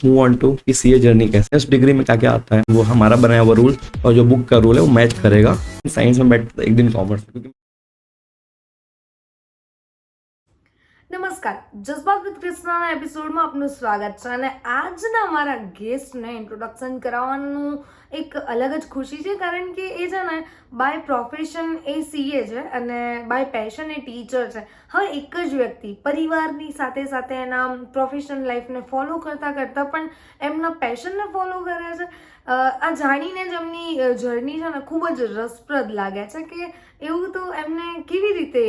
Move on to कि CA journey कैसे, इस डिग्री में क्या क्या आता है, वो हमारा बनाया हुआ रूल और जो बुक का रूल है वो मैच करेगा। साइंस में बैठ एक दिन कॉमर्स, क्योंकि નમસ્કાર, જઝ્બાત વિથ કૃષ્ણાના એપિસોડમાં આપનું સ્વાગત છે અને આજના અમારા ગેસ્ટને ઇન્ટ્રોડક્શન કરાવવાનું એક અલગ જ ખુશી છે, કારણ કે એ છે ને બાય પ્રોફેશન એ સીએ છે અને બાય પેશન એ ટીચર છે. હવે એક જ વ્યક્તિ પરિવારની સાથે સાથે એના પ્રોફેશનલ લાઈફને ફોલો કરતાં કરતાં પણ એમના પેશનને ફોલો કરે છે. આ જાણીને જ એમની જર્ની છે ને ખૂબ જ રસપ્રદ લાગે છે કે એવું તો એમને કેવી રીતે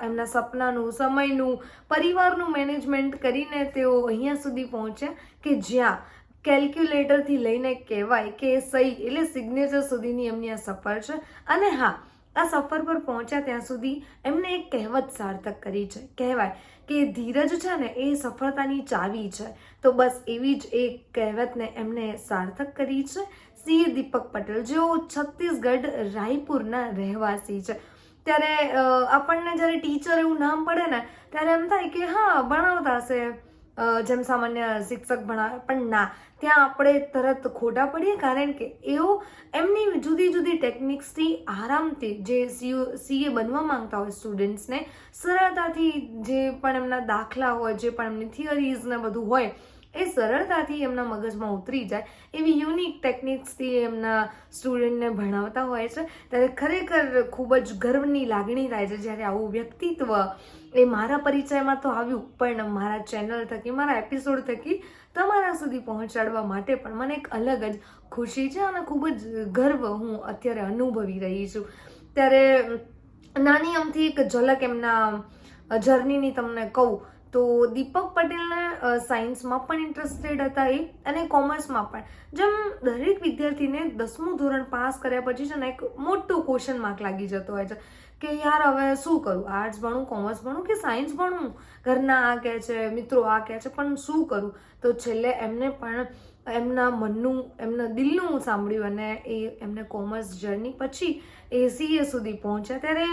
એમના સપનાનું, સમયનું, પરિવારનું મેનેજમેન્ટ કરીને તેઓ અહીંયા સુધી પહોંચ્યા કે જ્યાં કેલ્ક્યુલેટરથી લઈને કહેવાય કે સહી એટલે સિગ્નેચર સુધીની એમની આ સફર છે. અને હા, આ સફર પર પહોંચ્યા ત્યાં સુધી એમને એક કહેવત સાર્થક કરી છે. કહેવાય કે ધીરજ છે ને એ સફળતાની ચાવી છે. તો બસ એવી જ એક કહેવતને એમને સાર્થક કરી છે. સીએ દીપક પટેલ, જેઓ છત્તીસગઢ રાયપુરના રહેવાસી છે. ત્યારે આપણને જ્યારે ટીચર એવું નામ પડે ને ત્યારે એમ થાય કે હા, ભણાવતા હશે જેમ સામાન્ય શિક્ષક ભણાવે, પણ ના, ત્યાં આપણે તરત ખોટા પડીએ, કારણ કે એઓ એમની જુદી જુદી ટેકનિક્સથી આરામથી જે સીએ બનવા માંગતા હોય સ્ટુડન્ટ્સને સરળતાથી જે પણ એમના દાખલા હોય, જે પણ એમની થિયરીઝ ને બધું હોય એ સરળતાથી એમના મગજમાં ઉતરી જાય એવી યુનિક ટેકનિક્સથી એમના સ્ટુડન્ટને ભણાવતા હોય છે. ત્યારે ખરેખર ખૂબ જ ગર્વની લાગણી થાય છે જ્યારે આવું વ્યક્તિત્વ એ મારા પરિચયમાં તો આવ્યું, પણ મારા ચેનલ થકી, મારા એપિસોડ થકી તમારા સુધી પહોંચાડવા માટે પણ મને એક અલગ જ ખુશી છે અને ખૂબ જ ગર્વ હું અત્યારે અનુભવી રહી છું. ત્યારે નાની અમથી એક ઝલક એમના જર્નીની તમને કહું તો દીપક પટેલને સાયન્સમાં પણ ઇન્ટરેસ્ટેડ હતા એ, અને કોમર્સમાં પણ. જેમ દરેક વિદ્યાર્થીને 10મું ધોરણ પાસ કર્યા પછી છે ને એક મોટું ક્વેશ્ચન માર્ક લાગી જતો હોય છે કે યાર હવે શું કરું, આર્ટ્સ ભણું, કોમર્સ ભણું કે સાયન્સ ભણું, ઘરના આ કહે છે, મિત્રો આ કહે છે, પણ શું કરું. તો છેલ્લે એમને પણ એમના મનનું, એમના દિલનું સાંભળ્યું અને એ એમને કોમર્સ જર્ની પછી એ સીએ સુધી પહોંચ્યા. ત્યારે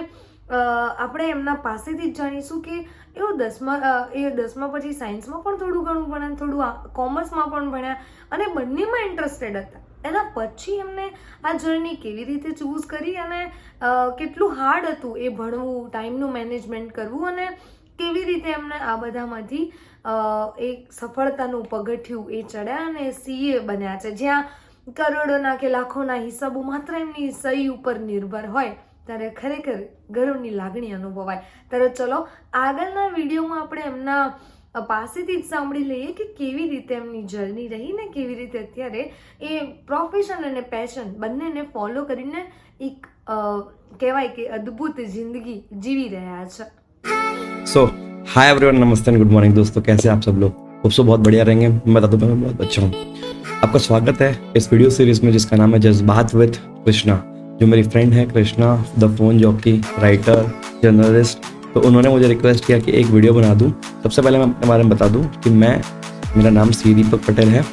આપણે એમના પાસેથી જ જાણીશું કે એ 10મા પછી સાયન્સમાં પણ થોડું ઘણું ભણ્યા, થોડું કોમર્સમાં પણ ભણ્યા અને બંનેમાં ઇન્ટરેસ્ટેડ હતા. એના પછી એમને આ જર્ની કેવી રીતે ચૂઝ કરી અને કેટલું હાર્ડ હતું એ ભણવું, ટાઈમનું મેનેજમેન્ટ કરવું, અને કેવી રીતે એમને આ બધામાંથી એક સફળતાનું પગથિયું એ ચડ્યા અને સીએ બન્યા છે, જ્યાં કરોડોના કે લાખોના હિસાબો માત્ર એમની સહી ઉપર નિર્ભર હોય. ત્યારે ખરેખર ગર્વની લાગણી અનુભવાય. ત્યારે ચલો આગળના વિડીયોમાં આપણે એમના પાસેથી જ સાંભળી લઈએ કે કેવી રીતે એમની જર્ની રહી ને કેવી રીતે અત્યારે એ પ્રોફેશન અને પેશન બંનેને ફોલો કરીને એક કહેવાય કે અદ્ભુત જિંદગી જીવી રહ્યા છે. सो हाय एवरीवन, नमस्ते एंड गुड मॉर्निंग दोस्तों, कैसे आप सब लोग? होप सो बहुत बढ़िया रहेंगे. मैं बता दूं, मैं बहुत अच्छा हूँ. आपका स्वागत है इस वीडियो सीरीज में जिसका नाम है जज्बात विद कृष्णा. जो मेरी फ्रेंड है Krishna, the phone jockey, writer, journalist, तो उन्होंने मुझे रिक्वेस्ट किया कि एक वीडियो बना दूं. सबसे पहले मैं अपने बारे में बता दूं कि मेरा नाम सी दीपक पटेल है.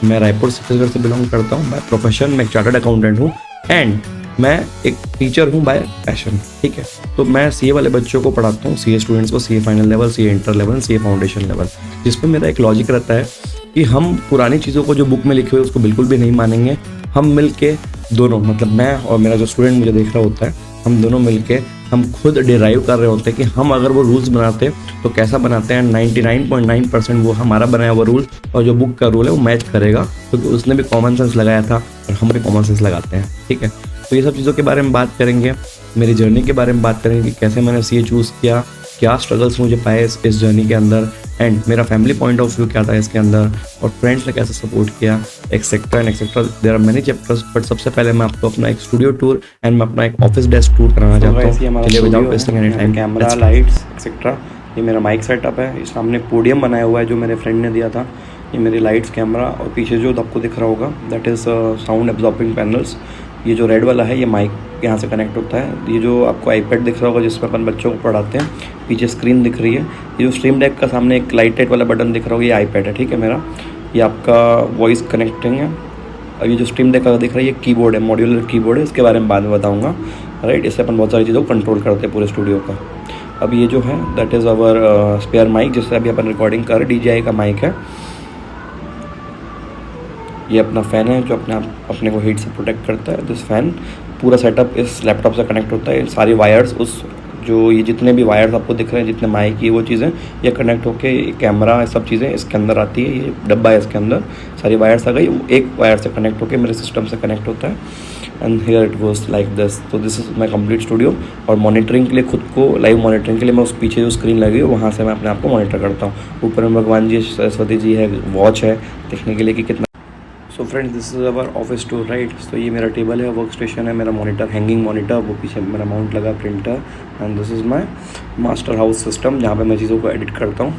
मैं रायपुर छत्तीसगढ़ से बिलोंग करता हूं. बाय प्रोफेशन मैं एक चार्टर्ड अकाउंटेंट हूं एंड मैं एक टीचर हूं बाय पैशन. ठीक है, तो मैं सीए वाले बच्चों को पढ़ाता हूं, सीए स्टूडेंट्स को, CA final level, CA inter level, CA foundation level, जिसमें मेरा एक लॉजिक रहता है कि हम पुरानी चीज़ों को जो बुक में लिखे हुए उसको बिल्कुल भी नहीं मानेंगे. हम मिल के दोनों, मतलब मैं और मेरा जो स्टूडेंट मुझे देख रहा होता है, हम दोनों मिलके हम खुद डिराइव कर रहे होते हैं कि हम अगर वो रूल्स बनाते तो कैसा बनाते हैं. 99.9% वो हमारा बनाया हुआ रूल और जो बुक का रूल है वो मैच करेगा, क्योंकि उसने भी कॉमन सेंस लगाया था और हम भी कॉमन सेंस लगाते हैं. ठीक है, तो ये सब चीज़ों के बारे में बात करेंगे, मेरी जर्नी के बारे में बात करेंगे कि कैसे मैंने सीए चूज़ किया, क्या स्ट्रगल्स मुझे पाए इस जर्नी के अंदर, एंड मेरा फैमिली पॉइंट ऑफ व्यू क्या था इसके अंदर, और फ्रेंड्स ने कैसे सपोर्ट किया, etcetera and etcetera. There are many chapters, but सबसे पहले मैं आपको अपना एक स्टूडियो टूर एंड मैं अपना एक ऑफिस डेस्क टूर कराना चाहता हूँ. चलिए without wasting any time, camera, lights etcetera. ये मेरा माइक सेटअप है. इस सामने पोडियम बनाया हुआ है जो मेरे फ्रेंड ने दिया था. ये मेरी लाइट्स, कैमरा, और पीछे जो आपको दिख रहा होगा that is sound absorbing panels. ये जो रेड वाला है ये माइक यहाँ से कनेक्ट होता है. ये जो आपको आईपैड दिख रहा होगा जिसमें अपन बच्चों को पढ़ाते हैं, पीछे स्क्रीन दिख रही है. ये जो स्ट्रीम डेक का सामने एक लाइट वाला बटन दिख रहा होगा, ये आईपैड है. ठीक है, मेरा ये आपका वॉइस कनेक्टिंग है. और ये जो स्ट्रीम डेक का दिख रहा है ये कीबोर्ड है, मॉड्यूलर कीबोर्ड है. इसके बारे में बाद में बताऊँगा. राइट, इससे अपन बहुत सारी चीज़ों को कंट्रोल करते हैं पूरे स्टूडियो का. अब ये जो है that is our spare mic, जिससे अभी अपन रिकॉर्डिंग कर, DJI का माइक है. ये अपना फ़ैन है जो अपने को हीट से प्रोटेक्ट करता है। दिस फ़ैन पूरा सेटअप इस लैपटॉप से कनेक्ट होता है। सारी वायर्स उस जो ये जितने भी वायर्स आपको दिख रहे हैं, जितने माइक की वो चीज़ें, ये कनेक्ट होके कैमरा सब चीज़ें इसके अंदर आती है। ये डब्बा है, इसके अंदर सारी वायर्स आ गई, एक वायर से कनेक्ट होके मेरे सिस्टम से कनेक्ट होता है। And here it goes like this. तो this is my complete studio. और मॉनिटरिंग के लिए, खुद को लाइव मॉनिटरिंग के लिए मैं उस पीछे जो स्क्रीन लगी है वहाँ से मैं अपने आप को मॉनिटर करता हूँ। ऊपर में भगवान जी, सरस्वती जी है, वॉच है देखने के लिए कि कितना। So friends, this is our office tour, right. So ये मेरा टेबल है, वर्क स्टेशन है, मेरा मॉनिटर, हैंगिंग मॉनिटर, वो पीछे मेरा माउंट लगा, printer. And this is my master house system, जहाँ पे मैं चीज़ों को एडिट करता हूँ,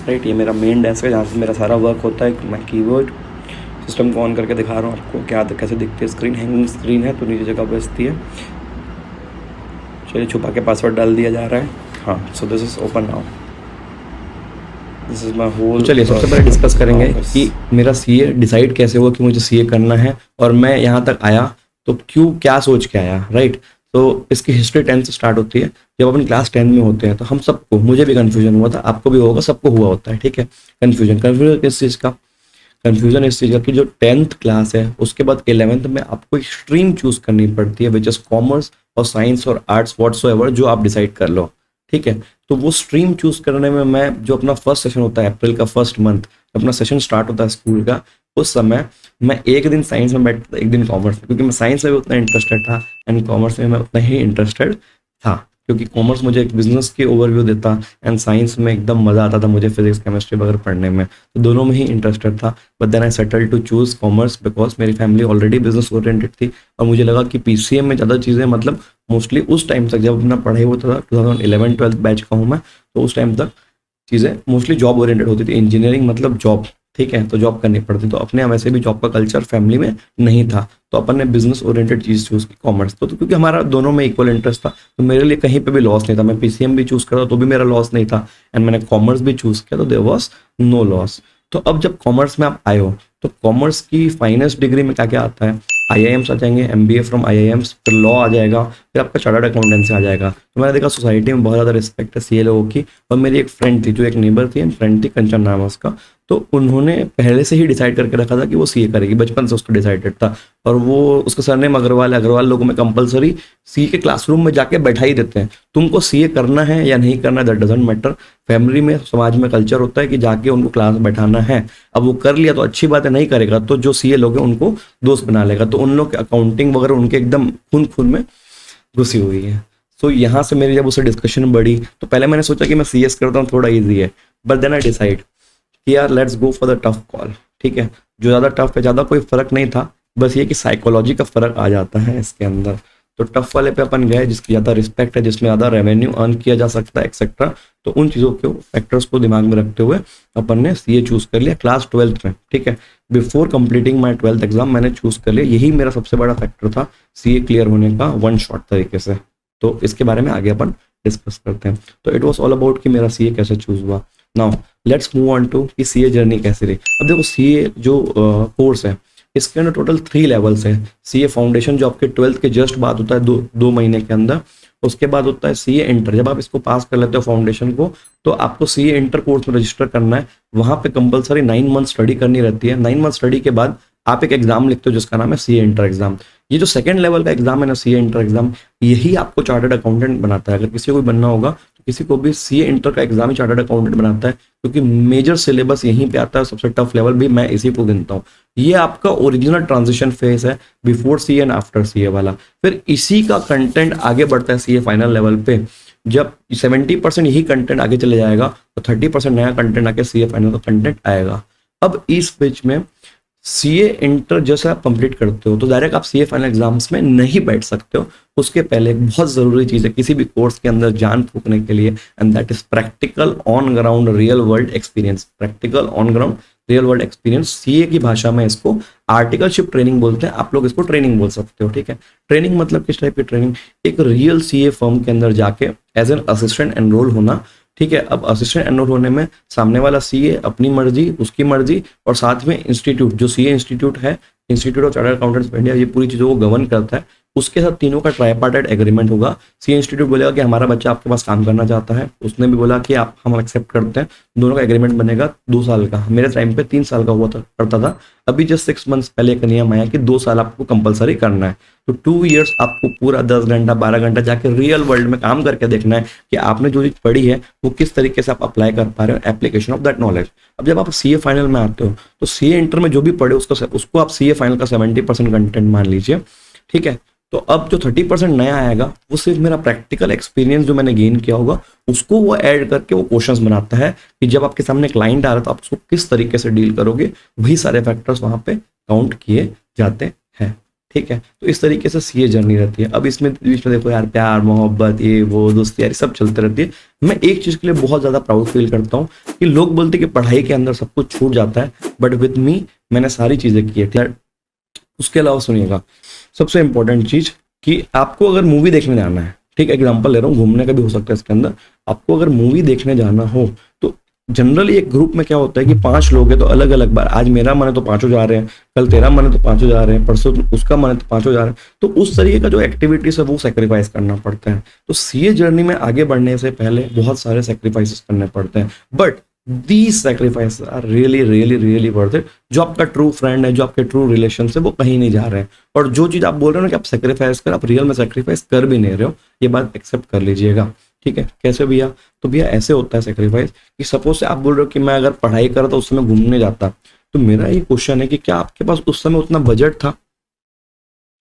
राइट। ये मेरा मेन डेस्क है जहाँ से मेरा सारा वर्क होता है। मैं कीबोर्ड सिस्टम को ऑन करके दिखा रहा हूँ आपको क्या कैसे दिखती है स्क्रीन। हैंगिंग स्क्रीन है तो नीचे जगह बचती है। चलिए, छुपा के पासवर्ड डाल दिया जा रहा है। हाँ, so this is open now. This is my hole. चलिए, सबसे पहले डिस्कस करेंगे कि मेरा सीए डिसाइड कैसे हुआ कि मुझे सीए करना है, और मैं यहाँ तक आया तो क्या सोच के आया, राइट। तो इसकी हिस्ट्री 10 से स्टार्ट होती है। जब अपन क्लास 10 में होते हैं तो हम सबको, मुझे भी कन्फ्यूजन हुआ था, आपको भी होगा, सबको हुआ होता है, ठीक है। कन्फ्यूजन किस चीज़ का? कन्फ्यूजन इस चीज़ का कि जो 10th क्लास है उसके बाद 11th में आपको एक स्ट्रीम चूज करनी पड़ती है, विच इज़ कॉमर्स और साइंस और आर्ट्स, व्हाटसोएवर जो आप डिसाइड कर लो, ठीक है। तो वो स्ट्रीम चूज करने में मैं, जो अपना फर्स्ट सेशन होता है अप्रैल का फर्स्ट मंथ, अपना सेशन स्टार्ट होता है स्कूल का, उस समय मैं एक दिन साइंस में बैठता था, एक दिन कॉमर्स में, क्योंकि मैं साइंस में भी उतना इंटरेस्टेड था एंड कॉमर्स में मैं उतना ही इंटरेस्टेड था, क्योंकि कॉमर्स मुझे एक बिजनेस की ओवरव्यू देता एंड साइंस में एकदम मज़ा आता था मुझे फिजिक्स केमिस्ट्री वगैरह पढ़ने में, तो दोनों में ही इंटरेस्टेड था। But then I settle to choose commerce because मेरी फैमिली ऑलरेडी बिजनेस ओरिएंटेड थी, और मुझे लगा कि पीसीएम में ज़्यादा चीज़ें, मतलब मोस्टली उस टाइम तक जब अपना पढ़ाई होता था, 2011-12 बैच का हूँ मैं, तो उस टाइम तक चीज़ें मोस्टली जॉब ओरिएंटेड होती थी। इंजीनियरिंग मतलब जॉब, ठीक है, तो जॉब करनी पड़ती। तो अपने यहाँ वैसे भी जॉब का कल्चर फैमिली में नहीं था, तो अपन ने बिजनेस ओरिएंटेड चीज़ चूज़ की, कॉमर्स। तो क्योंकि हमारा दोनों में इक्वल इंटरेस्ट था, तो मेरे लिए कहीं पे भी लॉस नहीं था। मैं पीसीएम भी चूज़ करता तो भी मेरा लॉस नहीं था, एंड मैंने कॉमर्स भी चूज़ किया तो देयर वाज नो लॉस। तो अब जब कॉमर्स में आप आए हो तो कॉमर्स की फाइनेंस डिग्री में क्या क्या आता है? आईआईएम्स आ जाएंगे, एमबीए फ्रॉम आईआईएम्स, फिर लॉ आ जाएगा, फिर आपका चार्टर्ड अकाउंटेंसी आ जाएगा। तो मैंने देखा सोसाइटी में बहुत ज़्यादा रिस्पेक्ट है सीए लोगों की, और मेरी एक फ्रेंड थी, जो एक नेबर थी, फ्रेंड थी, कंचन नाम है उसका, तो उन्होंने पहले से ही डिसाइड करके रखा था कि वो सीए करेगी, बचपन से उसको डिसाइडेड था। और वो, उसका सरनेम अग्रवाल, अग्रवाल लोगों में कंपलसरी सीए के क्लासरूम में जाके बैठा ही देते हैं। तुमको सीए करना है या नहीं करना है दैट डजंट मैटर, फैमिली में, समाज में कल्चर होता है कि जाके उनको क्लास बैठाना है। अब वो कर लिया तो अच्छी बात है, नहीं करेगा तो जो सीए लोग हैं उनको दोस्त बना लेगा। तो उन लोग अकाउंटिंग वगैरह उनके एकदम खून में घुसी हुई है। सो यहाँ से मेरी जब उससे डिस्कशन बढ़ी तो पहले मैंने सोचा कि मैं सीएस करता हूँ, थोड़ा ईजी है, बट देन आई डिसाइड कि यार let's go for the tough call, ठीक है। जो ज़्यादा टफ है, ज़्यादा कोई फर्क नहीं था, बस ये कि साइकोलॉजी का फर्क आ जाता है इसके अंदर। तो टफ वाले पे अपन गए जिसकी ज़्यादा रिस्पेक्ट है, जिसमें ज़्यादा रेवेन्यू अर्न किया जा सकता है एक्सेट्रा। तो उन चीज़ों के फैक्टर्स को दिमाग में रखते हुए अपन ने सीए चूज़ कर लिया क्लास 12th में, ठीक है। Before completing my 12th exam मैंने चूज़ कर लिया, यही मेरा सबसे बड़ा फैक्टर था सीए क्लियर होने का, वन शॉट तरीके से। तो इसके बारे में आगे अपन डिस्कस करते हैं। तो इट वॉज ऑल अबाउट कि मेरा सीए कैसे चूज़ हुआ। Now let's move on to कि सीए जर्नी कैसे रही। अब देखो, सीए जो कोर्स है इसके अंदर टोटल 3 लेवल्स है। सीए फाउंडेशन जो आपके 12th के जस्ट बाद होता है, दो महीने के अंदर। उसके बाद होता है सीए इंटर। जब आप इसको पास कर लेते हो फाउंडेशन को, तो आपको सीए इंटर कोर्स में रजिस्टर करना है। वहाँ पे कंपलसरी 9 मंथ स्टडी करनी रहती है। 9 मंथ स्टडी के बाद आप एक एग्जाम लिखते हो जिसका नाम है सीए इंटर एग्जाम। ये जो सेकंड लेवल का एग्जाम है ना, सीए इंटर एग्जाम, यही आपको चार्टर्ड अकाउंटेंट बनाता है। अगर किसी को बनना होगा तो किसी को भी सीए इंटर का एग्जाम ही चार्टर्ड अकाउंटेंट बनाता है, क्योंकि मेजर सिलेबस यहीं पे आता है। सबसे टफ लेवल भी मैं इसी को गिनता हूँ। ये आपका ओरिजिनल ट्रांजिशन फेज है, before CA and after CA वाला। फिर इसी का कंटेंट आगे बढ़ता है सीए फाइनल लेवल पे। जब 70% यही कंटेंट आगे चले जाएगा तो 30% नया कंटेंट आके सीए फाइनल का कंटेंट आएगा। अब इस बीच में सीए इंटर जैसे आप कंप्लीट करते हो तो डायरेक्ट आप सीए फाइनल एग्जाम्स में नहीं बैठ सकते हो। उसके पहले एक बहुत ज़रूरी चीज़ है किसी भी कोर्स के अंदर जान फूकने के लिए, and that is practical on ground real world experience. Practical on ground real world experience, CA की भाषा में इसको आर्टिकलशिप ट्रेनिंग बोलते हैं। आप लोग इसको ट्रेनिंग बोल सकते हो, ठीक है। ट्रेनिंग मतलब किस टाइप की ट्रेनिंग? एक रियल सीए फर्म के अंदर जाके एज एन असिस्टेंट एनरोल होना, ठीक है। अब असिस्टेंट एनरोल होने में सामने वाला सीए अपनी मर्जी, उसकी मर्जी, और साथ में इंस्टीट्यूट, जो सीए इंस्टीट्यूट है, institute of chartered accountants of India, ये पूरी चीज़ों को गवर्न करता है। उसके साथ तीनों का ट्राइपार्टाइट एग्रीमेंट होगा। सीए इंस्टीट्यूट बोलेगा कि हमारा बच्चा आपके पास काम करना चाहता है, उसने भी बोला कि आप हम एक्सेप्ट करते हैं, दोनों का एग्रीमेंट बनेगा 2 साल का। मेरे टाइम पे 3 साल का हुआ था करता था, अभी जस्ट 6 मंथ्स पहले एक नियम आया कि 2 साल आपको कंपलसरी करना है। तो 2 ईयर्स आपको पूरा 10 घंटा 12 घंटा जाके रियल वर्ल्ड में काम करके देखना है कि आपने जो चीज पढ़ी है वो किस तरीके से आप अप्लाई कर पा रहे हो, एप्लीकेशन ऑफ दैट नॉलेज। अब जब आप सीए फाइनल में आते हो तो सीए इंटर में जो भी पढ़े उसको आप सीए फाइनल का 70% कंटेंट मान लीजिए, ठीक है। तो अब जो 30% नया आएगा वो सिर्फ मेरा प्रैक्टिकल एक्सपीरियंस जो मैंने गेन किया होगा उसको वो ऐड करके वो क्वेश्चंस बनाता है कि जब आपके सामने क्लाइंट आ रहा है तो आप उसको किस तरीके से डील करोगे, वही सारे फैक्टर्स वहां पे काउंट किए जाते हैं, ठीक है। तो इस तरीके से सीए जर्नी रहती है। अब इसमें बीच में देखो यार, प्यार मोहब्बत ये वो दोस्ती यारी सब चलते रहती है। मैं एक चीज के लिए बहुत ज्यादा प्राउड फील करता हूँ कि लोग बोलते हैं कि पढ़ाई के अंदर सब कुछ छूट जाता है, बट विद मी मैंने सारी चीजें की है। उसके अलावा सुनिएगा, सबसे इंपॉर्टेंट चीज कि आपको अगर मूवी देखने जाना है, ठीक, एग्जांपल ले रहा हूँ, घूमने का भी हो सकता है इसके अंदर, आपको अगर मूवी देखने जाना हो तो जनरली एक ग्रुप में क्या होता है कि 5 लोग हैं तो अलग अलग बार, आज मेरा मन है तो 5 जा रहे हैं, कल तेरा मन है तो 5 जा रहे हैं, परसों उसका मन है तो 5 जा रहे हैं। तो उस तरीके का जो एक्टिविटीज है वो सेक्रीफाइस करना पड़ता है। तो सीए जर्नी में आगे बढ़ने से पहले बहुत सारे सेक्रीफाइसेस करने पड़ते हैं, but these sacrifices are really really really worth it। जो आपका ट्रू फ्रेंड है, जो आपके ट्रू रिलेशन है, वो कहीं नहीं जा रहे हैं। और जो चीज आप बोल रहे हो ना कि आप सेक्रीफाइस कर, आप रियल में सेक्रीफाइस कर भी नहीं रहे हो, ये बात एक्सेप्ट कर लीजिएगा, ठीक है। कैसे भैया? तो भैया ऐसे होता है सेक्रीफाइस कि सपोज से आप बोल रहे हो कि मैं अगर पढ़ाई करता उस समय घूमने जाता, तो मेरा ये क्वेश्चन है कि क्या आपके पास उस समय उतना बजट था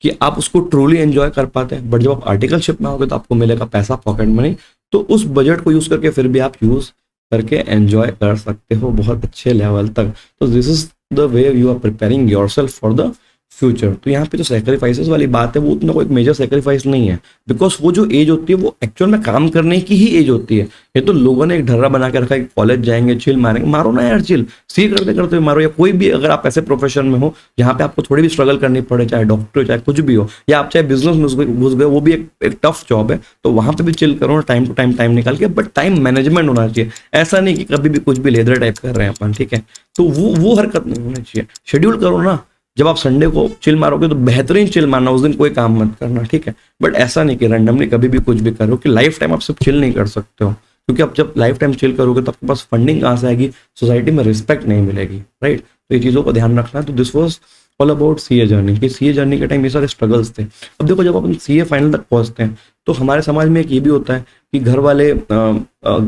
कि आप उसको ट्रूली एंजॉय कर पाते हैं? बट जब आप आर्टिकलशिप में आओगे तो आपको मिलेगा पैसा, पॉकेट मनी, तो उस बजट को यूज करके फिर भी आप यूज करके एंजॉय कर सकते हो बहुत अच्छे लेवल तक। तो this is the way you are preparing yourself for the future. तो यहाँ पे जो सेक्रीफाइसेस वाली बात है वो उतना कोई मेजर सेक्रीफाइस नहीं है, बिकॉज वो जो एज होती है वो एक्चुअल में काम करने की ही एज होती है। ये तो लोगों ने एक ढर्रा बना के रखा है, कॉलेज जाएंगे चिल मारेंगे, मारो ना यार चिल, सी करते करते मारो। या कोई भी अगर आप ऐसे प्रोफेशन में हो जहाँ पे आपको थोड़ी भी स्ट्रगल करनी पड़े, चाहे डॉक्टर हो चाहे कुछ भी हो, या आप चाहे बिजनेस में घुस गए, वो भी एक टफ जॉब है, तो वहां पे भी चिल करो टाइम टू टाइम निकाल के, बट टाइम मैनेजमेंट होना चाहिए। ऐसा नहीं कि कभी भी कुछ भी लेदर टाइप कर रहे हैं अपन, ठीक है। तो वो हरकत नहीं होनी चाहिए। शेड्यूल करो ना, जब आप संडे को चिल मारोगे तो बेहतरीन चिल मारना, उस दिन कोई काम मत करना, ठीक है। बट ऐसा नहीं कि रैंडमली कभी भी कुछ भी करो, कि लाइफ टाइम आप सिर्फ चिल नहीं कर सकते हो, क्योंकि आप जब लाइफ टाइम चिल करोगे तो आपके पास फंडिंग कहाँ से आएगी, सोसाइटी में रिस्पेक्ट नहीं मिलेगी, राइट। तो ये चीज़ों को ध्यान रखना है। तो this was all about CA journey, कि सीए जर्नी के टाइम ये सारे स्ट्रगल्स थे। अब देखो, जब अपन सीए फाइनल तक पहुंचते हैं तो हमारे समाज में एक ये भी होता है कि घर वाले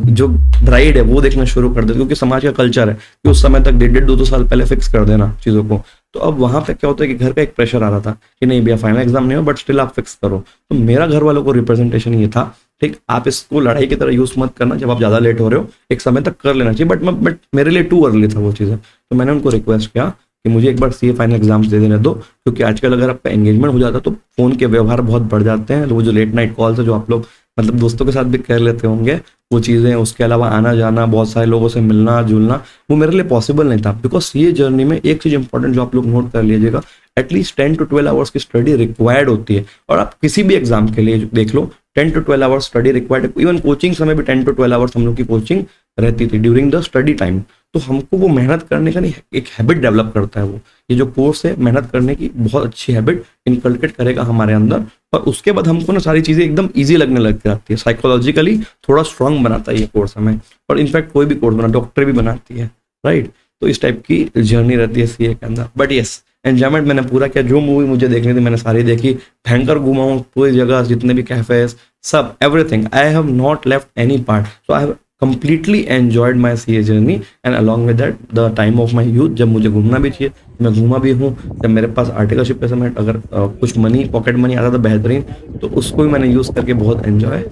जो ब्राइड है वो देखना शुरू कर देते, क्योंकि समाज का कल्चर है कि उस समय तक 1.5-2 साल पहले फिक्स कर देना चीज़ों को। तो अब वहां पे क्या होता है कि घर का एक प्रेशर आ रहा था कि नहीं भैया फाइनल एग्जाम नहीं हो, बट स्टिल आप फिक्स करो। तो मेरा घर वालों को रिप्रेजेंटेशन ये था, ठीक, आप इसको लड़ाई की तरह यूज मत करना, जब आप ज्यादा लेट हो रहे हो एक समय तक कर लेना चाहिए, बट मेरे लिए टू अर्ली था वो चीज़ें। तो मैंने उनको रिक्वेस्ट किया कि मुझे एक बार सीए फाइनल एग्जाम्स दे देने दो, क्योंकि आजकल अगर आपका एंगेजमेंट हो जाता है तो फोन के व्यवहार बहुत बढ़ जाते हैं, वो जो लेट नाइट कॉल्स है जो आप लोग मतलब दोस्तों के साथ भी कर लेते होंगे वो चीज़ें, उसके अलावा आना जाना, बहुत सारे लोगों से मिलना जुलना, वो मेरे लिए पॉसिबल नहीं था। बिकॉज सीए जर्नी में एक चीज़ इंपॉर्टेंट जो आप लोग नोट कर लीजिएगा, एटलीस्ट 10 to 12 आवर्स की स्टडी रिक्वायर्ड होती है। और आप किसी भी एग्जाम के लिए देख लो 10 to 12 आवर्स स्टडी रिक्वायर्ड है। इवन कोचिंग समय भी 10 to 12 आवर्स हम लोग की कोचिंग रहती थी ड्यूरिंग द स्टडी टाइम। तो हमको वो मेहनत करने का नहीं, एक हैबिट डेवलप करता है वो, ये जो कोर्स है मेहनत करने की बहुत अच्छी हैबिट इनकल्केट करेगा हमारे अंदर। और उसके बाद हमको ना सारी चीज़ें एकदम ईजी लगने लग जाती है, साइकोलॉजिकली थोड़ा स्ट्रांग बनाता है ये कोर्स हमें। और इनफैक्ट कोई भी कोर्स बना, डॉक्टर भी बनाती है, राइट। तो इस टाइप की जर्नी रहती है सीए के अंदर। बट यस, एंजॉयमेंट मैंने पूरा किया, जो मूवी मुझे देखनी थी मैंने सारी देखी, भयंकर घूमा हूँ पूरी जगह, जितने भी कैफेज सब everything, I have not left any part. So I have completely enjoyed my CA journey and along with that the time of my youth, जब मुझे घूमना भी चाहिए मैं घूमा भी हूँ। जब मेरे पास आर्टिकलशिप के समय अगर कुछ मनी पॉकेट मनी आता था बेहतरीन, तो उसको भी मैंने यूज़ करके बहुत एंजॉय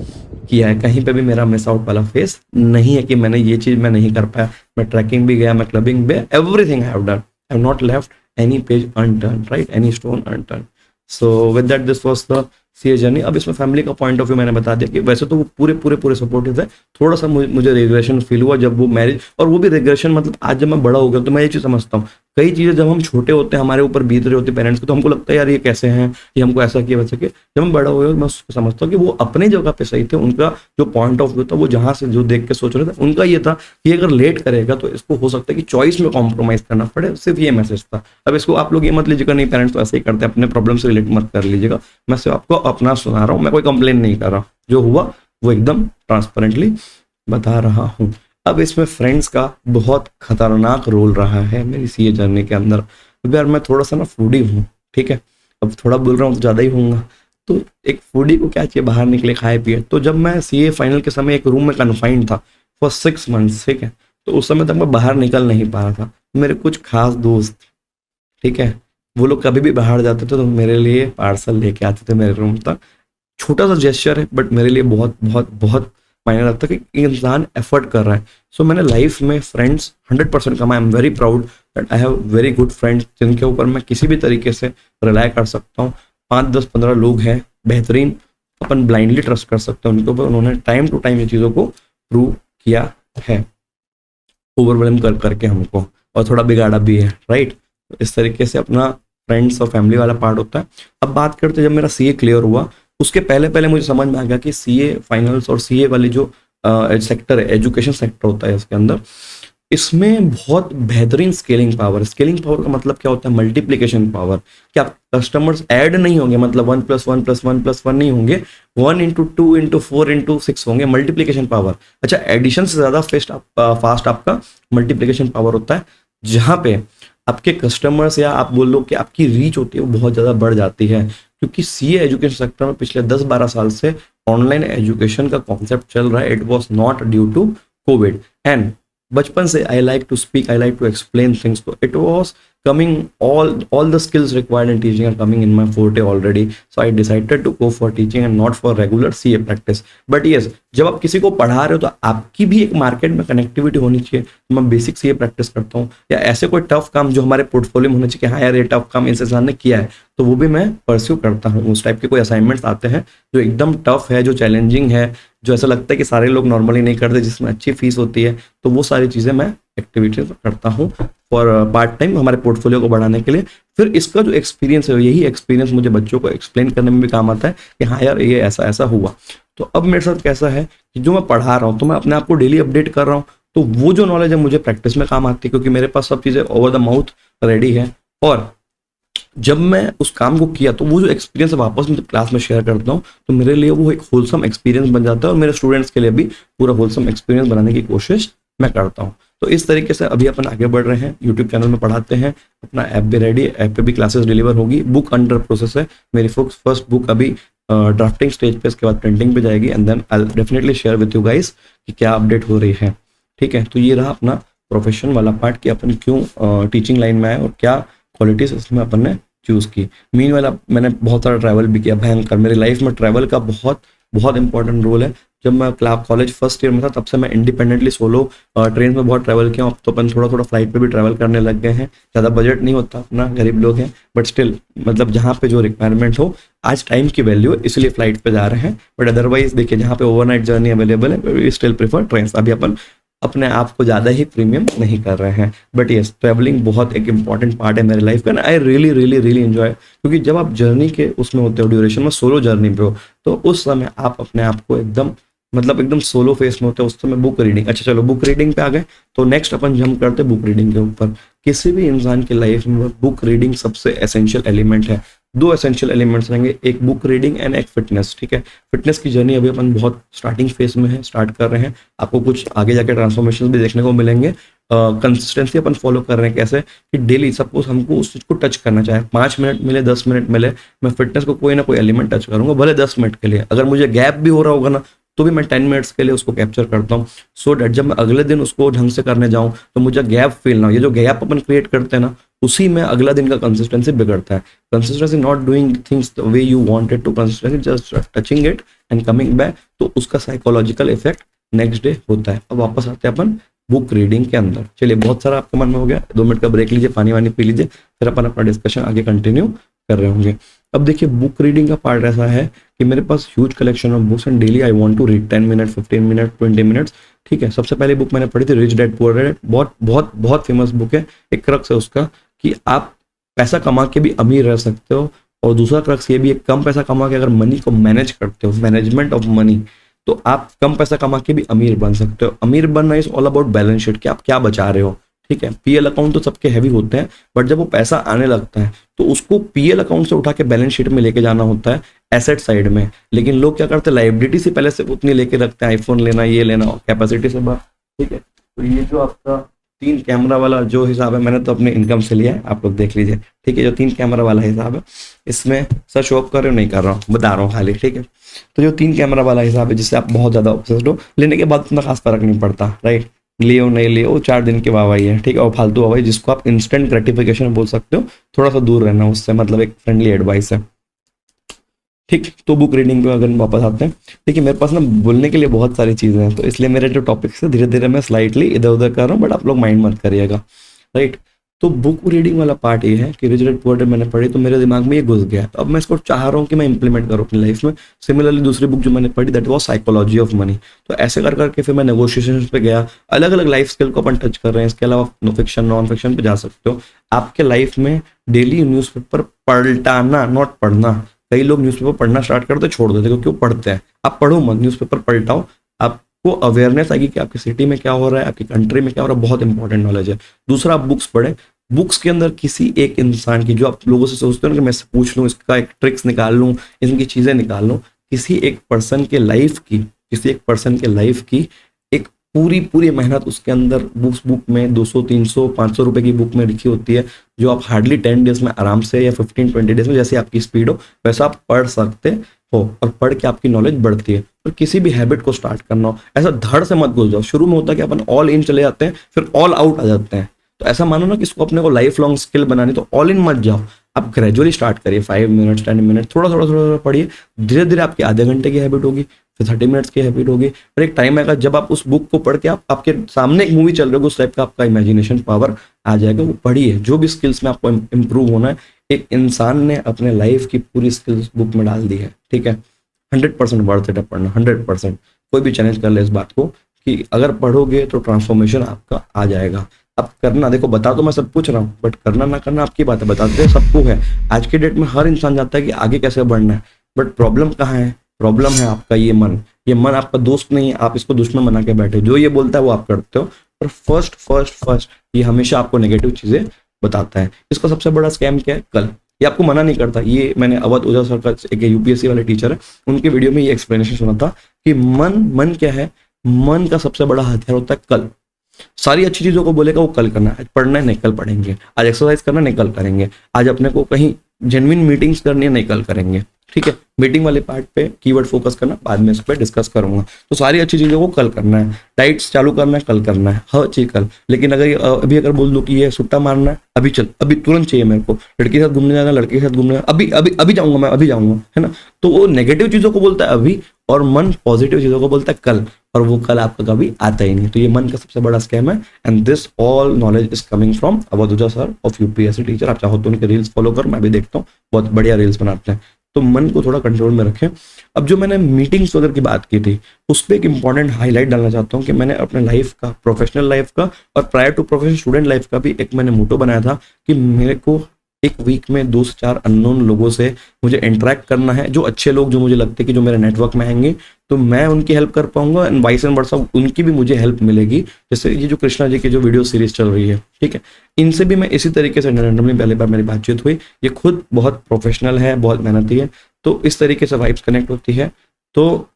किया है। कहीं पे भी मेरा मिस आउट वाला फेस नहीं है कि मैंने ये चीज़ मैं नहीं कर पाया। मैं ट्रैकिंग भी गया, मैं क्लबिंग भी, everything I have done, I have not left any page unturned, right, any stone unturned. So with that this was the CA journey. अब इसमें फैमिली का पॉइंट ऑफ व्यू मैंने बता दिया कि वैसे तो वो पूरे सपोर्टिव है। थोड़ा सा मुझे रिग्रेशन फील हुआ जब वो मैरिज, और वो भी रिग्रेशन मतलब आज जब मैं बड़ा हो गया तो मैं ये चीज़ समझता हूँ कई चीज़ें जब हम छोटे होते हैं हमारे ऊपर बीत रही होती है पेरेंट्स की, तो हमको लगता है यार ये कैसे हैं, ये हमको ऐसा किया वैसा किया। जब हम बड़ा हुए मैं उसको समझता हूँ कि वो अपने जगह पे सही थे, उनका जो पॉइंट ऑफ व्यू था वो जहाँ से जो देख के सोच रहे थे उनका ये था कि अगर लेट करेगा तो इसको हो सकता है कि चॉइस में कॉम्प्रोमाइज़ करना पड़े, सिर्फ ये मैसेज था। अब इसको आप लोग ये मत लीजिएगा नहीं पेरेंट्स तो ऐसे ही करते हैं, अपने प्रॉब्लम से रिलेट मत कर लीजिएगा, मैं सिर्फ आपको अपना सुना रहा हूँ, मैं कोई कंप्लेन नहीं कर रहा, जो हुआ वो एकदम ट्रांसपेरेंटली बता रहा हूँ। अब इसमें फ्रेंड्स का बहुत खतरनाक रोल रहा है मेरी सीए जर्नी के अंदर। अब यार मैं थोड़ा सा ना फूडी हूँ, ठीक है, अब थोड़ा बोल रहा हूँ तो ज़्यादा ही होऊंगा। तो एक फूडी को क्या चाहिए, बाहर निकले खाए पिए। तो जब मैं सीए फाइनल के समय एक रूम में कन्फाइंड था फॉर 6 months, ठीक है, तो उस समय तक मैं बाहर निकल नहीं पा रहा था। मेरे कुछ खास दोस्त, ठीक है, वो लोग कभी भी बाहर जाते थे तो मेरे लिए पार्सल लेके आते थे मेरे रूम तक। छोटा सा जेस्चर है बट मेरे लिए बहुत बहुत बहुत मायने रखता है कि इंसान एफर्ट कर रहा है। सो मैंने लाइफ में फ्रेंड्स 100% कमाए। I am very proud that I have very good friends जिनके ऊपर मैं किसी भी तरीके से रिलाई कर सकता हूँ। 5, 10, 15 लोग हैं बेहतरीन, अपन ब्लाइंडली ट्रस्ट कर सकते हैं उनके ऊपर। उन्होंने टाइम टू टाइम ये चीज़ों को प्रूव किया है, ओवरवेलम कर करके हमको, और थोड़ा बिगाड़ा भी है, राइट। इस तरीके से अपना फ्रेंड्स और फैमिली वाला पार्ट होता है। अब बात करते जब मेरा सीए क्लियर हुआ, उसके पहले पहले मुझे समझ में आ गया कि सीए फाइनल्स और सीए वाली जो सेक्टर है, एजुकेशन सेक्टर होता है इसके अंदर, इसमें बहुत बेहतरीन स्केलिंग पावर। स्केलिंग पावर का मतलब क्या होता है, मल्टीप्लिकेशन पावर। कि आप कस्टमर्स ऐड नहीं होंगे, मतलब 1 + 1 + 1 + 1 नहीं होंगे, 1 × 2 × 4 × 6 होंगे, मल्टीप्लिकेशन पावर। अच्छा, एडिशन से ज़्यादा फास्ट आपका मल्टीप्लिकेशन पावर होता है, जहाँ पे आपके कस्टमर्स या आप बोल लो कि आपकी रीच होती है वो बहुत ज़्यादा बढ़ जाती है। क्योंकि सीए एजुकेशन सेक्टर में पिछले 10-12 साल से ऑनलाइन एजुकेशन का कॉन्सेप्ट चल रहा है। It was not due to COVID, and बचपन से I like to speak, I like to explain things, तो it was coming, all the skills required in teaching are coming in my forte already, so I decided to go for teaching and not for regular CA practice. But yes, जब आप किसी को पढ़ा रहे हो तो आपकी भी एक मार्केट में कनेक्टिविटी होनी चाहिए। मैं बेसिक CA प्रैक्टिस करता हूँ, या ऐसे कोई टफ काम जो हमारे पोर्टफोलियो में होना चाहिए कि हाँ यार ये टफ काम इस इंसान ने किया है, तो वो भी मैं परस्यू करता हूँ। उस टाइप के कोई असाइनमेंट्स आते हैं जो एकदम टफ है, जो चैलेंजिंग है, जो ऐसा लगता है कि सारे लोग नॉर्मली नहीं करते, जिसमें अच्छी फीस होती है, तो वो सारी चीज़ें मैं एक्टिविटीज करता हूँ फॉर पार्ट टाइम हमारे पोर्टफोलियो को बढ़ाने के लिए। फिर इसका जो एक्सपीरियंस है, यही एक्सपीरियंस मुझे बच्चों को एक्सप्लेन करने में भी काम आता है कि हाँ यार ये ऐसा ऐसा हुआ। तो अब मेरे साथ कैसा है कि जो मैं पढ़ा रहा हूँ तो मैं अपने आप को डेली अपडेट कर रहा हूँ, तो वो जो नॉलेज है मुझे प्रैक्टिस में काम आती है, क्योंकि मेरे पास सब चीज़ें ओवर द माउथ रेडी है। और जब मैं उस काम को किया तो वो जो एक्सपीरियंस वापस मैं क्लास में शेयर करता हूँ, तो मेरे लिए वो एक होलसम एक्सपीरियंस बन जाता है, और मेरे स्टूडेंट्स के लिए भी पूरा होलसम एक्सपीरियंस बनाने की कोशिश मैं करता हूँ। तो इस तरीके से अभी अपन आगे बढ़ रहे हैं, यूट्यूब चैनल में पढ़ाते हैं, अपना ऐप भी रेडी है, ऐप पे भी क्लासेस डिलीवर होगी, बुक अंडर प्रोसेस है, मेरी फर्स्ट बुक अभी ड्राफ्टिंग स्टेज पे, इसके बाद प्रिंटिंग पे जाएगी, and then I definitely share with you guys कि क्या अपडेट हो रही है। ठीक है, तो ये रहा अपना प्रोफेशन वाला पार्ट कि अपन क्यों टीचिंग लाइन में आए और क्या क्वालिटीज इसमें अपन ने चूज़ की। मीन वाला मैंने बहुत सारा ट्रैवल भी किया, भयंकर। मेरी लाइफ में ट्रैवल का बहुत बहुत इंपॉर्टेंट रोल है। जब मैं कॉलेज फर्स्ट ईयर में था तब से मैं इंडिपेंडेंटली सोलो ट्रेन में बहुत ट्रैवल किया। अब तो अपन थोड़ा थोड़ा फ्लाइट पे भी ट्रैवल करने लग गए हैं। ज़्यादा बजट नहीं होता, अपना गरीब लोग हैं, बट स्टिल मतलब जहाँ पे जो रिक्वायरमेंट हो, आज टाइम की वैल्यू है इसलिए फ्लाइट पे जा रहे हैं, बट अदरवाइज देखिए जहाँ पे ओवरनाइट जर्नी अवेलेबल है वी स्टिल प्रीफर ट्रेन। अभी अपन अपने आप को ज़्यादा ही प्रीमियम नहीं कर रहे हैं, बट यस ट्रैवलिंग बहुत एक इंपॉर्टेंट पार्ट है मेरे लाइफ का। I really really really enjoy, क्योंकि जब आप जर्नी के उसमें होते हो, ड्यूरेशन में सोलो जर्नी पे हो, तो उस समय आप अपने आप को एकदम मतलब एकदम सोलो फेस में होते हैं। उस समय बुक रीडिंग, अच्छा चलो बुक रीडिंग पे आ गए, तो नेक्स्ट अपन जंप करते बुक रीडिंग के ऊपर। किसी भी इंसान की लाइफ में बुक रीडिंग सबसे एसेंशियल एलिमेंट है। दो एसेंशियल एलिमेंट्स रहेंगे, एक बुक रीडिंग एंड एक फिटनेस। ठीक है, फिटनेस की जर्नी अभी अपन बहुत स्टार्टिंग फेज में है, स्टार्ट कर रहे हैं। आपको कुछ आगे जाके ट्रांसफॉर्मेशन भी देखने को मिलेंगे। कंसिस्टेंसी अपन फॉलो कर रहे हैं कैसे कि डेली सपोज हमको उस चीज़ को टच करना, चाहे 5 मिनट मिले 10 मिनट मिले, मैं फिटनेस को कोई ना कोई एलिमेंट टच करूंगा, भले 10 मिनट के लिए। अगर मुझे गैप भी हो रहा होगा ना, तो भी मैं 10 मिनट्स के लिए उसको कैप्चर करता हूँ, सो डैट जब मैं अगले दिन उसको ढंग से करने जाऊँ तो मुझे गैप फील ना हो। ये जो गैप अपन क्रिएट करते हैं ना, उसी में अगला दिन का कंसिस्टेंसी बिगड़ता है। Consistency not doing things the way you wanted to, consistency just touching it and coming back, तो उसका साइकोलॉजिकल इफेक्ट नेक्स्ट डे होता है। अब वापस आते हैं अपन बुक रीडिंग के अंदर। चलिए, बहुत सारा आपके मन में हो गया, 2 मिनट का ब्रेक लीजिए, पानी वानी पी लीजिए, फिर अपन अपना डिस्कशन आगे कंटिन्यू कर रहे होंगे। अब देखिए, बुक रीडिंग का पार्ट ऐसा है कि मेरे पास huge collection of books and daily I want to read 10 minute 15 minute 20 minutes. ठीक है, सबसे पहले बुक मैंने पढ़ी थी रिच डैड पुअर डैड, बहुत बहुत बहुत फेमस बुक है। एक क्रक्स है उसका कि आप पैसा कमा के भी अमीर रह सकते हो, और दूसरा क्रक्स ये भी है, कम पैसा कमा के अगर मनी को मैनेज करते हो, मैनेजमेंट ऑफ मनी, तो आप कम पैसा कमा के भी अमीर बन सकते हो। अमीर बनना is all about balance sheet, कि आप क्या बचा रहे हो। ठीक है, पीएल अकाउंट तो सबके हैवी होते हैं, बट जब वो पैसा आने लगता है तो उसको पीएल अकाउंट से उठा के बैलेंस शीट में लेके जाना होता है, एसेट साइड में। लेकिन लोग क्या करते हैं, लाइबिलिटी से पहले से उतनी लेके रखते हैं, आईफोन लेना, ये लेना, कैपेसिटी से बाहर। ठीक है, तो ये जो आपका 3 कैमरा वाला जो हिसाब है, मैंने तो अपने इनकम से लिया है, आप लोग देख लीजिए। ठीक है, जो 3 कैमरा वाला हिसाब है, इसमें सर शो ऑफ कर रहे हो, नहीं कर रहा हूँ, बता रहा हूँ खाली। ठीक है, तो जो 3 कैमरा वाला हिसाब है, जिससे आप बहुत ज्यादा ऑब्सेस्ड हो, लेने के बाद उतना खास फर्क नहीं पड़ता, राइट। लियो नहीं लियो 4 दिन की वाहवाही है। ठीक है, और फालतू वाहवाही जिसको आप इंस्टेंट ग्रेटिफिकेशन बोल सकते हो, थोड़ा सा दूर रहना उससे, मतलब एक फ्रेंडली एडवाइस है। ठीक, तो बुक रीडिंग पे अगर वापस आते हैं, देखिए मेरे पास ना बोलने के लिए बहुत सारी चीज़ें हैं, तो इसलिए मेरे जो टॉपिक्स है धीरे धीरे मैं स्लाइटली इधर उधर कर रहा हूँ, बट आप लोग माइंड मत करिएगा, राइट। तो बुक रीडिंग वाला पार्ट ये है कि रिच डैड पुअर डैड मैंने पढ़ी तो मेरे दिमाग में ये घुस गया, तो अब मैं इसको चाह रहा हूँ कि मैं इंप्लीमेंट करूँ अपनी लाइफ में। सिमिलरली दूसरी बुक जो मैंने पढ़ी that was psychology of money, तो ऐसे कर करके फिर मैं नेगोशिएशन पे गया। अलग अलग लाइफ स्किल को अपन टच कर रहे हैं, इसके अलावा नो फिक्शन नॉन फिक्शन पे जा सकते हो। आपके लाइफ में डेली न्यूज़पेपर पलटाना, नॉट पढ़ना। कई लोग न्यूज़पेपर पढ़ना स्टार्ट करते छोड़ देते, क्योंकि वो पढ़ते हैं। आप पढ़ो मत, न्यूज़पेपर पलटाओ, आपको अवेयरनेस आएगी कि आपकी सिटी में क्या हो रहा है, आपकी कंट्री में क्या हो रहा है, बहुत इंपॉर्टेंट नॉलेज है। दूसरा, आप बुक्स पढ़े। बुक्स के अंदर किसी एक इंसान की, जो आप लोगों से सोचते हो ना कि मैं इससे पूछ लूँ, इसका एक ट्रिक्स निकाल लूँ, इनकी चीज़ें निकाल लूँ, किसी एक पर्सन के लाइफ की, किसी एक पर्सन के लाइफ की एक पूरी पूरी मेहनत उसके अंदर बुक में 200 300 500 रुपए की बुक में लिखी होती है, जो आप हार्डली 10 डेज में आराम से, या 15-20 डेज में, जैसे आपकी स्पीड हो वैसा आप पढ़ सकते हो, और पढ़ के आपकी नॉलेज बढ़ती है। और किसी भी हैबिट को स्टार्ट करना हो, ऐसा धड़ से मत घुस जाओ। शुरू में होता है कि अपन ऑल इन चले जाते हैं, फिर ऑल आउट आ जाते हैं। तो ऐसा मानो ना कि इसको अपने को लाइफ लॉन्ग स्किल बनानी, तो ऑल इन मत जाओ, आप ग्रेजुअली स्टार्ट करिए। 5 मिनट्स 10 मिनट थोड़ा थोड़ा थोड़ा थोड़ा पढ़िए, धीरे धीरे आपकी आधे घंटे की हैबिट होगी, फिर 30 मिनट्स की हैबिट होगी, और एक टाइम आएगा जब आप उस बुक को पढ़ के आपके सामने एक मूवी चल रही होगी, उस टाइप का आपका इमेजिनेशन पावर आ जाएगा। वो पढ़िए, जो भी स्किल्स में आपको इंप्रूव होना है, एक इंसान ने अपने लाइफ की पूरी स्किल्स बुक में डाल दी है। ठीक है, 100% वर्थ इट है पढ़ना, 100%। कोई भी चैलेंज कर ले इस बात को कि अगर पढ़ोगे तो ट्रांसफॉर्मेशन आपका आ जाएगा। अब करना, देखो बता तो मैं सब पूछ रहा हूँ, बट करना ना करना आपकी बात है, बताते हैं सबको है। आज के डेट में हर इंसान जानता है कि आगे कैसे बढ़ना है, बट प्रॉब्लम कहाँ है? प्रॉब्लम है आपका ये मन। ये मन आपका दोस्त नहीं है, आप इसको दुश्मन बना के बैठे हो। जो ये बोलता है वो आप करते हो, और फर्स्ट ये हमेशा आपको नेगेटिव चीजें बताता है। इसका सबसे बड़ा स्कैम क्या है? कल। ये आपको मना नहीं करता। ये मैंने अवध ओझा सर का, एक यूपीएससी वाले टीचर है, उनके वीडियो में ये एक्सप्लेनेशन सुना था कि मन क्या है? मन का सबसे बड़ा हथियार होता है कल। सारी अच्छी चीजों को बोलेगा वो कल करना है, पढ़ना है नहीं कल पढ़ेंगे, आज एक्सरसाइज करना नहीं कल करेंगे, आज अपने को कहीं जेन्युइन मीटिंग्स करनी है नहीं कल करेंगे। ठीक है, मीटिंग वाले पार्ट पे कीवर्ड फोकस करना, बाद में इस पर डिस्कस करूंगा। तो सारी अच्छी चीजों को कल करना है, डाइट्स चालू करना है कल करना है, हर चीज कल। लेकिन अगर अभी अगर बोल दो कि ये सुट्टा मारना है, अभी चल, अभी तुरंत चाहिए मेरे को, लड़की के साथ घूमने जाना, लड़के के साथ घूमने, अभी अभी अभी जाऊंगा मैं, अभी जाऊंगा, है ना। तो वो नेगेटिव चीजों को बोलता है अभी, और मन पॉजिटिव चीजों को बोलता है कल, और वो कल आपका कभी आता ही नहीं। तो ये मन का सबसे बड़ा स्कैम है, and this all knowledge is coming from Awadh Ojha sir of UPSC teacher. आप चाहो तो उनके रील्स फॉलो करो, मैं भी देखता हूँ, बहुत बढ़िया रील्स बनाते हैं। तो मन को थोड़ा कंट्रोल में रखें। अब जो मैंने मीटिंग्स वगैरह की बात की थी, उस पर एक इंपॉर्टेंट हाईलाइट डालना चाहता हूँ कि मैंने अपने लाइफ का, प्रोफेशनल लाइफ का और prior to professional student life का भी एक मैंने मोटो बनाया था कि मेरे को एक वीक में 2 से 4 अननोन लोगों से मुझे इंटरेक्ट करना है, जो अच्छे लोग, जो मुझे लगते हैं कि जो मेरे नेटवर्क में आएंगे, तो मैं उनकी हेल्प कर पाऊंगा, एंड वाइस एंड वर्सा उनकी भी मुझे हेल्प मिलेगी। जैसे ये जो कृष्णा जी की जो वीडियो सीरीज चल रही है, ठीक है, इनसे भी मैं इसी तरीके से रैंडमली पहली बार मेरी बातचीत हुई। ये खुद बहुत प्रोफेशनल है, बहुत मेहनती है, तो इस तरीके से वाइब्स कनेक्ट होती है, तो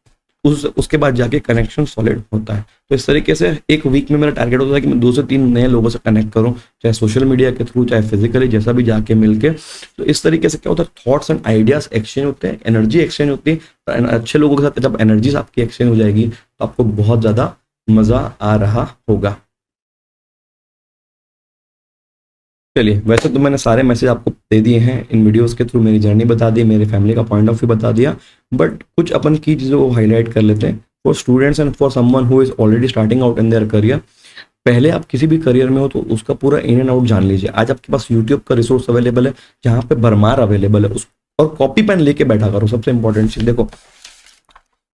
उसके बाद जाके कनेक्शन सॉलिड होता है। तो इस तरीके से एक वीक में मेरा टारगेट होता है कि मैं 2 से 3 नए लोगों से कनेक्ट करूं, चाहे सोशल मीडिया के थ्रू, चाहे फिजिकली, जैसा भी जाके मिलके। तो इस तरीके से क्या होता है, थॉट्स एंड आइडियाज एक्सचेंज होते हैं, एनर्जी एक्सचेंज होती है। अच्छे लोगों के साथ जब एनर्जीज आपकी एक्सचेंज हो जाएगी तो आपको बहुत ज्यादा मजा आ रहा होगा। चलिए, वैसे तो मैंने सारे मैसेज आपको दे दिए हैं इन वीडियोस के थ्रू, मेरी जर्नी बता दी, मेरे फैमिली का पॉइंट ऑफ व्यू बता दिया, बट कुछ अपन की चीज़ों को हाईलाइट कर लेते हैं for students and for someone who is already starting out in their career. पहले आप किसी भी करियर में हो तो उसका पूरा इन एंड आउट जान लीजिए। आज आपके पास यूट्यूब का रिसोर्स अवेलेबल है, जहाँ पे भरमार अवेलेबल है, उस और कॉपी पेन लेके बैठा करो। सबसे इंपॉर्टेंट चीज देखो,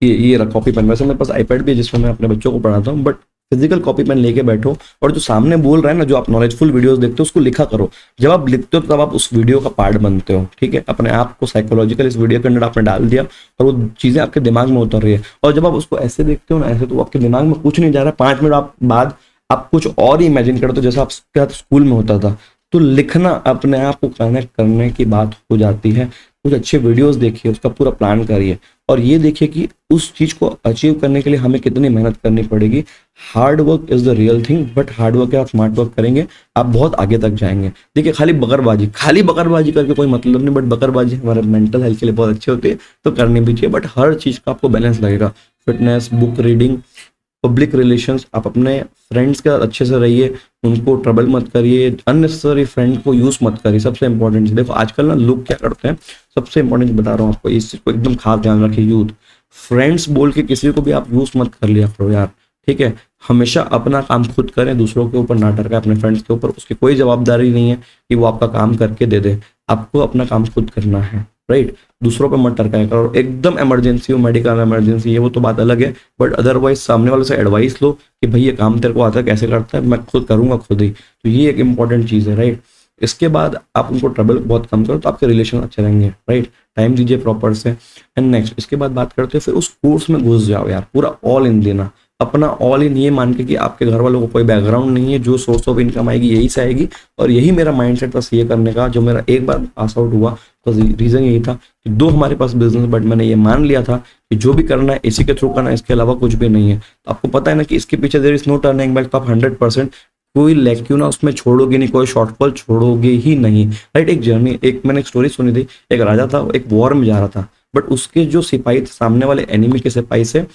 ये रहा कॉपी पेन। वैसे मेरे पास आईपैड भी है जिसमें मैं अपने बच्चों को पढ़ाता हूँ, बट फिजिकल कॉपी पेन लेके बैठो और जो सामने बोल रहा है ना, जो आप नॉलेजफुल वीडियोस देखते हो उसको लिखा करो। जब आप लिखते हो तब आप उस वीडियो का पार्ट बनते हो, ठीक है। अपने आप को साइकोलॉजिकल इस वीडियो के अंदर आपने डाल दिया और वो चीजें आपके दिमाग में उतर रही है। और जब आप उसको ऐसे देखते हो ना, ऐसे, तो आपके दिमाग में कुछ नहीं जा रहा है। 5 मिनट बाद आप कुछ और ही इमेजिन करते हो जैसा आपके साथ स्कूल में होता था। तो लिखना अपने आप को कनेक्ट करने की बात हो जाती है। कुछ अच्छे वीडियोस देखिए, उसका पूरा प्लान करिए और ये देखिए कि उस चीज को अचीव करने के लिए हमें कितनी मेहनत करनी पड़ेगी। Hard work is the real thing, but hard work के आप स्मार्ट वर्क करेंगे, आप बहुत आगे तक जाएंगे। देखिए खाली बकरबाजी करके कोई मतलब नहीं, बट बकरबाजी हमारे मेंटल हेल्थ के लिए बहुत अच्छी होती है, तो करनी भी चाहिए। बट हर चीज का आपको बैलेंस लगेगा। Fitness, book reading, public relations, आप अपने फ्रेंड्स के साथ अच्छे से रहिए, उनको ट्रबल मत करिए, अननेसेसरी फ्रेंड को यूज मत करिए। सबसे इंपॉर्टेंट देखो आजकल ना लोग क्या करते हैं, सबसे इंपॉर्टेंट बता रहा हूँ आपको, इस चीज को एकदम खास ध्यान रखिए। यूथ फ्रेंड्स बोल के किसी को भी आप यूज मत कर लिया करो यार, ठीक है। हमेशा अपना काम खुद करें, दूसरों के ऊपर ना टरके। अपने फ्रेंड्स के ऊपर उसकी कोई जवाबदारी नहीं है कि वो आपका काम करके दे दे, आपको अपना काम खुद करना है, राइट। दूसरों पे मत टरकाया करो। एकदम इमरजेंसी हो, मेडिकल इमरजेंसी है, वो तो बात अलग है, बट अदरवाइज सामने वाले से एडवाइस लो कि भाई ये काम तेरे को आता है, कैसे करता है, मैं खुद करूंगा खुद ही। तो ये एक इंपॉर्टेंट चीज़ है, राइट। इसके बाद आप उनको ट्रबल बहुत कम करो तो आपके रिलेशन अच्छे रहेंगे, राइट। टाइम दीजिए प्रॉपर से। एंड नेक्स्ट इसके बाद बात करते हैं, फिर उस कोर्स में घुस जाओ यार, पूरा ऑल इन देना, अपना ऑल इन ये मान के कि आपके घर वालों को कोई बैकग्राउंड नहीं है, जो सोर्स ऑफ इनकम आएगी यही से आएगी। और यही मेरा माइंडसेट था ये करने का। जो मेरा एक बार पास आउट हुआ तो रीजन यही था कि 2 हमारे पास बिजनेस, बट मैंने ये मान लिया था कि जो भी करना है इसी के थ्रू करना है, इसके अलावा कुछ भी नहीं है। तो आपको पता है ना कि इसके पीछे there is no turning back. तो आप 100% कोई लेक्यू ना उसमें छोड़ोगे नहीं, कोई शॉर्टफॉल छोड़ोगे ही नहीं, राइट। एक जर्नी, मैंने एक स्टोरी सुनी थी, एक राजा था, एक वॉर में जा रहा था, बट उसके जो सिपाही थे सामने वाले एनिमी के सिपाही से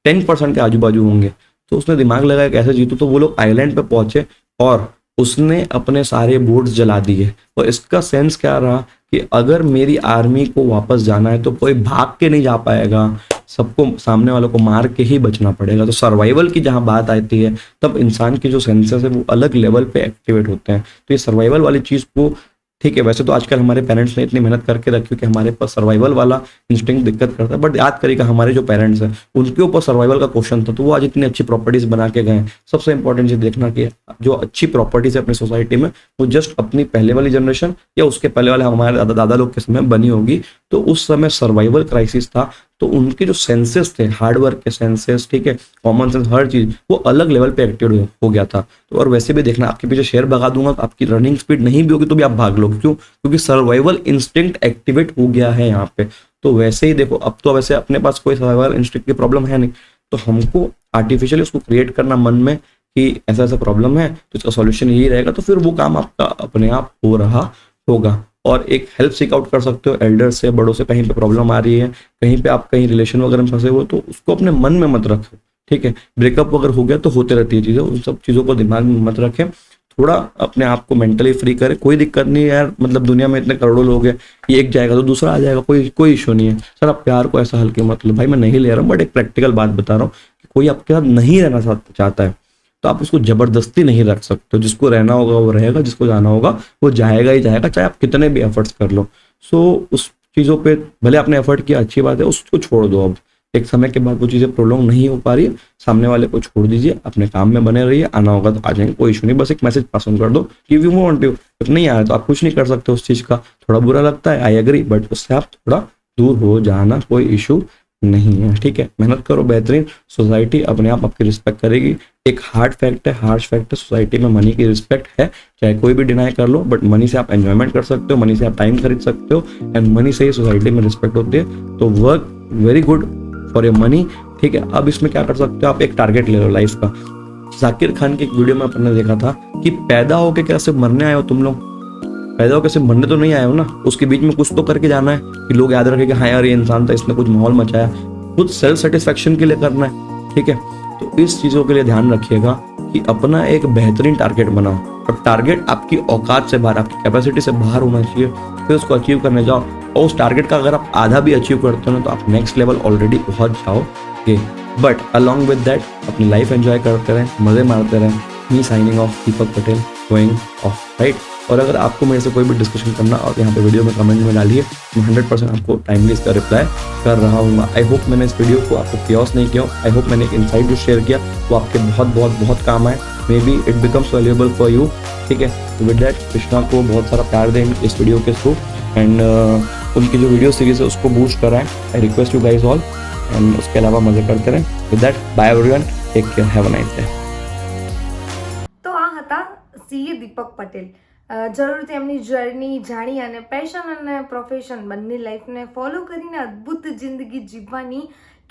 10% के आजू बाजू होंगे। तो उसने दिमाग लगाया कैसे जीतू, तो वो लोग आइलैंड पे पहुंचे और उसने अपने सारे बोट्स जला दिए। और इसका सेंस क्या रहा कि अगर मेरी आर्मी को वापस जाना है तो कोई भाग के नहीं जा पाएगा, सबको सामने वालों को मार के ही बचना पड़ेगा। तो सर्वाइवल की जहां बात आती है तब इंसान की जो सेंसेस है वो अलग लेवल पे एक्टिवेट होते हैं। तो ये सर्वाइवल वाली चीज को, ठीक है, वैसे तो आजकल हमारे पेरेंट्स ने इतनी मेहनत करके रखी कि हमारे पास सर्वाइवल वाला इंस्टिंक्ट दिक्कत करता है, बट याद करिएगा हमारे जो पेरेंट्स हैं उनके ऊपर सर्वाइवल का क्वेश्चन था, तो वो आज इतनी अच्छी प्रॉपर्टीज बना के गए। सबसे इंपॉर्टेंट चीज देखना कि जो अच्छी प्रॉपर्टीज है अपनी सोसाइटी में वो जस्ट अपनी पहले वाली जनरेशन या उसके पहले वाले हमारे दादा लोग के समय बनी होगी। तो उस समय सर्वाइवल क्राइसिस था, तो उनके जो सेंसेस थे, हार्डवर्क के सेंसेस, ठीक है, कॉमन सेंस, हर चीज वो अलग लेवल पे एक्टिवेट हो गया था। तो और वैसे भी देखना, आपके पीछे शेर भगा दूंगा तो आपकी रनिंग स्पीड नहीं भी होगी तो भी आप भाग लो, क्यों? क्योंकि सर्वाइवल इंस्टिंक्ट एक्टिवेट हो गया है यहाँ पे। तो वैसे ही देखो, अब तो वैसे अपने पास कोई सर्वाइवल इंस्टिंक्ट की प्रॉब्लम है नहीं, तो हमको आर्टिफिशियली उसको क्रिएट करना मन में कि ऐसा ऐसा प्रॉब्लम है तो इसका सॉल्यूशन यही रहेगा, तो फिर वो काम आपका अपने आप हो रहा होगा। और एक हेल्प सीक आउट कर सकते हो एल्डर से, बड़ों से। कहीं पे प्रॉब्लम आ रही है, कहीं पे आप कहीं रिलेशन वगैरह में फंसे हो, तो उसको अपने मन में मत रखो, ठीक है। ब्रेकअप वगैरह हो गया तो होते रहती है चीजें, उन सब चीजों को दिमाग में मत रखें। थोड़ा अपने आप को मेंटली फ्री करें। कोई दिक्कत नहीं है यार, मतलब दुनिया में इतने करोड़ों लोग हैं, एक जाएगा तो दूसरा आ जाएगा, कोई इशू नहीं है। सर आप प्यार को ऐसा हल्के मत लो, भाई मैं नहीं ले रहा हूँ, बट एक प्रैक्टिकल बात बता रहा हूँ कि कोई आपके साथ नहीं रहना चाहता है तो आप उसको जबरदस्ती नहीं रख सकते। जिसको रहना होगा वो रहेगा, जिसको जाना होगा वो जाएगा ही जाएगा, चाहे आप कितने भी एफर्ट्स कर लो। सो उस चीज़ों पे भले आपने एफर्ट किया, अच्छी बात है, उसको छोड़ दो। अब एक समय के बाद वो चीज़ें प्रोलॉन्ग नहीं हो पा रही है, सामने वाले को छोड़ दीजिए, अपने काम में बने रहिए। आना होगा तो आ जाएंगे, कोई इशू नहीं। बस एक मैसेज पास ऑन कर दो कि यू वांट टू। जब नहीं आया तो आप कुछ नहीं कर सकते उस चीज़ का। थोड़ा बुरा लगता है, आई एग्री, बट उससे आप थोड़ा दूर हो जाना, कोई इशू नहीं है, ठीक है। मेहनत करो, बेहतरीन सोसाइटी अपने आप आपकी रिस्पेक्ट करेगी। एक हार्ड फैक्ट है, हार्श फैक्ट है, सोसाइटी में मनी की रिस्पेक्ट है, चाहे कोई भी डिनाई कर लो, बट मनी से आप एंजॉयमेंट कर सकते हो, मनी से आप टाइम खरीद सकते हो, एंड मनी से ही सोसाइटी में रिस्पेक्ट होती है। तो work very good for your money, ठीक है। अब इसमें क्या कर सकते हो आप, एक टारगेट ले लो लाइफ का। जाकिर खान की एक वीडियो में अपन ने देखा था कि पैदा होके क्या सिर्फ मरने आए हो तुम लोग? पैदा होकर सिर्फ मरने तो नहीं आए हो ना, उसके बीच में कुछ तो करके जाना है कि लोग याद रखें कि हाँ यार ये इंसान था, इसने कुछ माहौल मचाया। खुद सेल्फ सेटिस्फेक्शन के लिए करना है, ठीक है। तो इस चीज़ों के लिए ध्यान रखिएगा कि अपना एक बेहतरीन टारगेट बनाओ, और टारगेट आपकी औकात से बाहर, आपकी कैपेसिटी से बाहर होना चाहिए, फिर उसको अचीव करने जाओ। और उस टारगेट का अगर आप आधा भी अचीव करते हो ना तो आप नेक्स्ट लेवल ऑलरेडी पहुंच जाओगे। बट अलॉन्ग विद दैट अपनी लाइफ एंजॉय करते रहें, मजे मारते रहें। मी signing off, Deepak Patel, going of, right. और अगर आपको मेरे से कोई भी डिस्कशन करना और यहाँ पे वीडियो में कमेंट में डालिए, मैं 100% आपको टाइमली इसका रिप्लाई कर रहा हूँ। आई होप मैंने इस वीडियो को आपको क्योस नहीं किया, आई होप मैंने एक इनसाइट जो शेयर किया वो आपके बहुत बहुत बहुत काम आए, may be it becomes valuable for you. ठीक है, विद दैट कृष्णा को बहुत सारा प्यार दें इस वीडियो के थ्रू एंड उनकी जो वीडियो सीरीज है उसको बूस्ट कराएं। I request you guys all and उसके अलावा मजे करते रहें। With that bye everyone, take care, have a nice day. તો આ હતા સીએ દીપક પટેલ. જરૂરથી એમની જર્ની જાણી અને પેશન અને પ્રોફેશન બંને લાઈફને ફોલો કરીને અદ્ભુત જિંદગી જીવવાની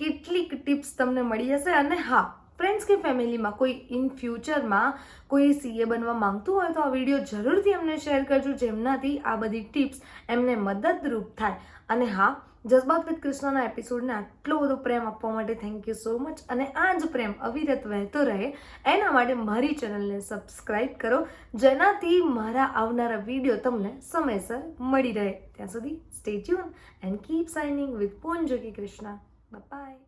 કેટલીક ટિપ્સ તમને મળી હશે. અને હા, ફ્રેન્ડ્સ કે ફેમિલીમાં કોઈ ઇન ફ્યુચરમાં કોઈ સીએ બનવા માંગતું હોય તો આ વિડીયો જરૂરથી એમને શેર કરજો, જેમનાથી આ બધી ટિપ્સ એમને મદદરૂપ થાય. અને હા, જઝ્બાત વિથ કૃષ્ણાના એપિસોડને આટલો બધો પ્રેમ આપવા માટે થેન્ક યુ સો મચ. અને આ જ પ્રેમ અવિરત વહેતો રહે એના માટે મારી ચેનલને સબસ્ક્રાઈબ કરો, જેનાથી મારા આવનારા વિડીયો તમને સમયસર મળી રહે. ત્યાં સુધી stay tune and keep signing with પોન જોગી કૃષ્ણા. બાય.